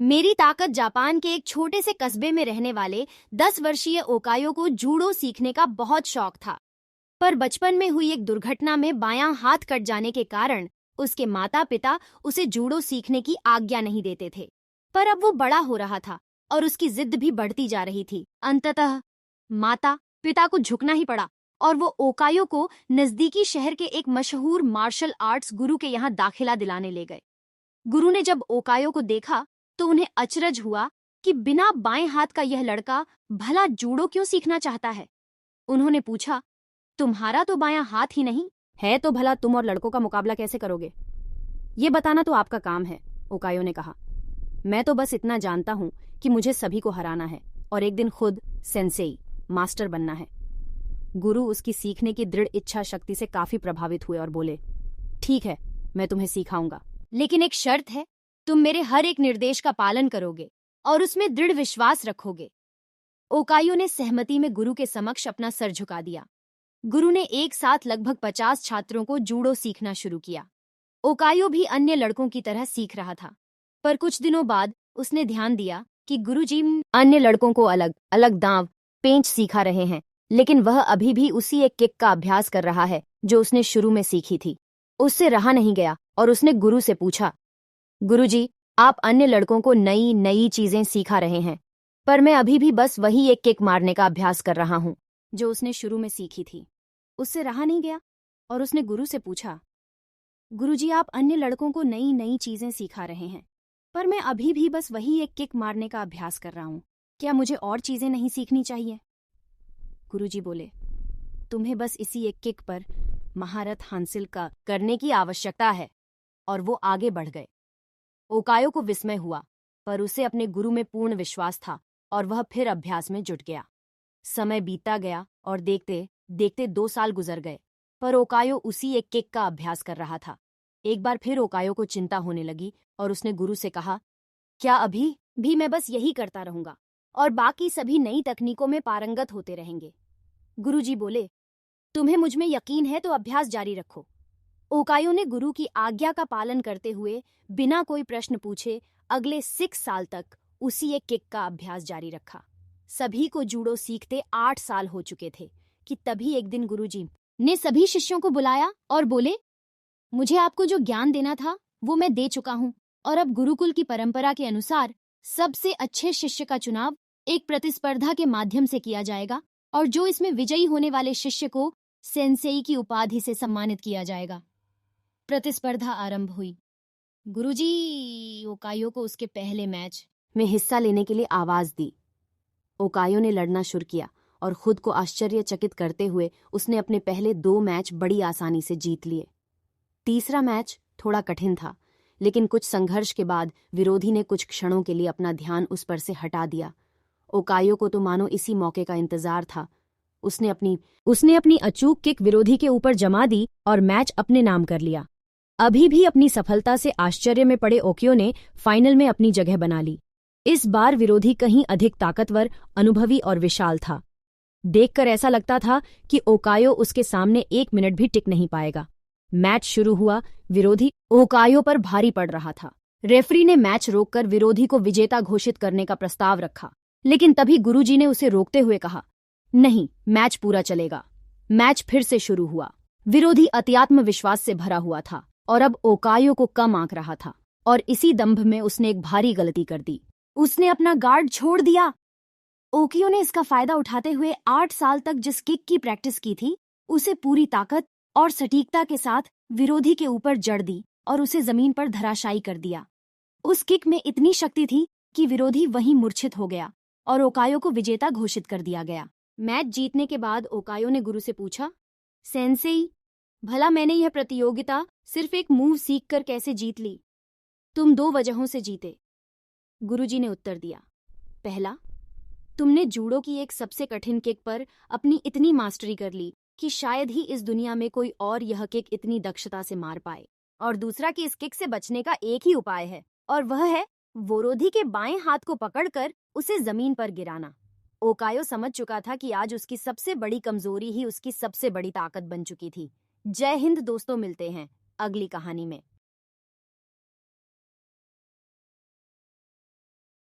मेरी ताकत जापान के एक छोटे से कस्बे में रहने वाले 10 वर्षीय ओकायो को जूडो सीखने का बहुत शौक था। पर बचपन में हुई एक दुर्घटना में बायां हाथ कट जाने के कारण उसके माता पिता उसे जूडो सीखने की आज्ञा नहीं देते थे। पर अब वो बड़ा हो रहा था और उसकी जिद भी बढ़ती जा रही थी। अंततः माता पिता को झुकना ही पड़ा और वो ओकायो को नजदीकी शहर के एक मशहूर मार्शल आर्ट्स गुरु के यहाँ दाखिला दिलाने ले गए। गुरु ने जब ओकायो को देखा तो उन्हें अचरज हुआ कि बिना बाएं हाथ का यह लड़का भला जूडो क्यों सीखना चाहता है। उन्होंने पूछा, तुम्हारा तो बायां हाथ ही नहीं है, तो भला तुम और लड़कों का मुकाबला कैसे करोगे? ये बताना तो आपका काम है, ओकायो ने कहा। मैं तो बस इतना जानता हूं कि मुझे सभी को हराना है और एक दिन खुद सेंसेई मास्टर बनना है। गुरु उसकी सीखने की दृढ़ इच्छा शक्ति से काफी प्रभावित हुए और बोले, ठीक है, मैं तुम्हें सिखाऊंगा, लेकिन एक शर्त है, तुम मेरे हर एक निर्देश का पालन करोगे और उसमें दृढ़ विश्वास रखोगे। ओकायो ने सहमति में गुरु के समक्ष अपना सर झुका दिया। गुरु ने एक साथ लगभग 50 छात्रों को जूडो सीखना शुरू किया। ओकायो भी अन्य लड़कों की तरह सीख रहा था, पर कुछ दिनों बाद उसने ध्यान दिया कि गुरुजी अन्य लड़कों को अलग अलग दांव पेंच सिखा रहे हैं, लेकिन वह अभी भी उसी एक किक का अभ्यास कर रहा है जो उसने शुरू में सीखी थी। उससे रहा नहीं गया और उसने गुरु से पूछा, गुरुजी, आप अन्य लड़कों को नई नई चीजें सिखा रहे हैं, पर मैं अभी भी बस वही एक किक मारने का अभ्यास कर रहा हूं जो उसने शुरू में सीखी थी। उससे रहा नहीं गया और उसने गुरु से पूछा, गुरुजी, आप अन्य लड़कों को नई नई चीजें सिखा रहे हैं, पर मैं अभी भी बस वही एक किक मारने का अभ्यास कर रहा हूं, क्या मुझे और चीजें नहीं सीखनी चाहिए? गुरुजी बोले, तुम्हें बस इसी एक किक पर महारत हासिल करने की आवश्यकता है। और वो आगे बढ़ गए। ओकायो को विस्मय हुआ, पर उसे अपने गुरु में पूर्ण विश्वास था और वह फिर अभ्यास में जुट गया। समय बीतता गया और देखते देखते 2 साल गुजर गए, पर ओकायो उसी एक किक का अभ्यास कर रहा था। एक बार फिर ओकायो को चिंता होने लगी और उसने गुरु से कहा, क्या अभी भी मैं बस यही करता रहूंगा और बाकी सभी नई तकनीकों में पारंगत होते रहेंगे? गुरुजी बोले, तुम्हें मुझ में यकीन है तो अभ्यास जारी रखो। ओकायो ने गुरु की आज्ञा का पालन करते हुए बिना कोई प्रश्न पूछे अगले 6 साल तक उसी एक किक का अभ्यास जारी रखा। सभी को जूडो सीखते 8 साल हो चुके थे कि तभी एक दिन गुरुजी ने सभी शिष्यों को बुलाया और बोले, मुझे आपको जो ज्ञान देना था वो मैं दे चुका हूँ और अब गुरुकुल की परंपरा के अनुसार सबसे अच्छे शिष्य का चुनाव एक प्रतिस्पर्धा के माध्यम से किया जाएगा और जो इसमें विजयी होने वाले शिष्य को सेंसेई की उपाधि से सम्मानित किया जाएगा। प्रतिस्पर्धा आरंभ हुई। गुरुजी ओकायो को उसके पहले मैच में हिस्सा लेने के लिए आवाज दी। ओकायो ने लड़ना शुरू किया और खुद को आश्चर्यचकित करते हुए उसने अपने पहले 2 मैच बड़ी आसानी से जीत लिए। तीसरा मैच थोड़ा कठिन था, लेकिन कुछ संघर्ष के बाद विरोधी ने कुछ क्षणों के लिए अपना ध्यान उस पर से हटा दिया। ओकायो को तो मानो इसी मौके का इंतजार था। उसने अपनी अचूक किक विरोधी के ऊपर जमा दी और मैच अपने नाम कर लिया। अभी भी अपनी सफलता से आश्चर्य में पड़े ओकायो ने फाइनल में अपनी जगह बना ली। इस बार विरोधी कहीं अधिक ताकतवर, अनुभवी और विशाल था। देखकर ऐसा लगता था कि ओकायो उसके सामने 1 मिनट भी टिक नहीं पाएगा। मैच शुरू हुआ। विरोधी ओकायो पर भारी पड़ रहा था। रेफरी ने मैच रोककर विरोधी को विजेता घोषित करने का प्रस्ताव रखा, लेकिन तभी गुरुजी ने उसे रोकते हुए कहा, नहीं, मैच पूरा चलेगा। मैच फिर से शुरू हुआ। विरोधी अत्यात्म विश्वास से भरा हुआ था और अब ओकायो को कम आंक रहा था और इसी दंभ में उसने एक भारी गलती कर दी। उसने अपना गार्ड छोड़ दिया। ओकायो ने इसका फायदा उठाते हुए 8 साल तक जिस किक की प्रैक्टिस की थी उसे पूरी ताकत और सटीकता के साथ विरोधी के ऊपर जड़ दी और उसे जमीन पर धराशायी कर दिया। उस किक में इतनी शक्ति थी कि विरोधी वहीं मूर्छित हो गया और ओकायो को विजेता घोषित कर दिया गया। मैच जीतने के बाद ओकायो ने गुरु से पूछा, सेंसेई, भला मैंने यह प्रतियोगिता सिर्फ एक मूव सीखकर कैसे जीत ली? तुम 2 वजहों से जीते। गुरुजी ने उत्तर दिया, पहला, तुमने जूडो की एक सबसे कठिन किक पर अपनी इतनी मास्टरी कर ली कि शायद ही इस दुनिया में कोई और यह किक इतनी दक्षता से मार पाए। और दूसरा कि इस किक से बचने का एक ही उपाय है और वह है विरोधी के बाएं हाथ को पकड़कर उसे जमीन पर गिराना। ओकायो समझ चुका था कि आज उसकी सबसे बड़ी कमजोरी ही उसकी सबसे बड़ी ताकत बन चुकी थी। जय हिंद दोस्तों, मिलते हैं अगली कहानी में।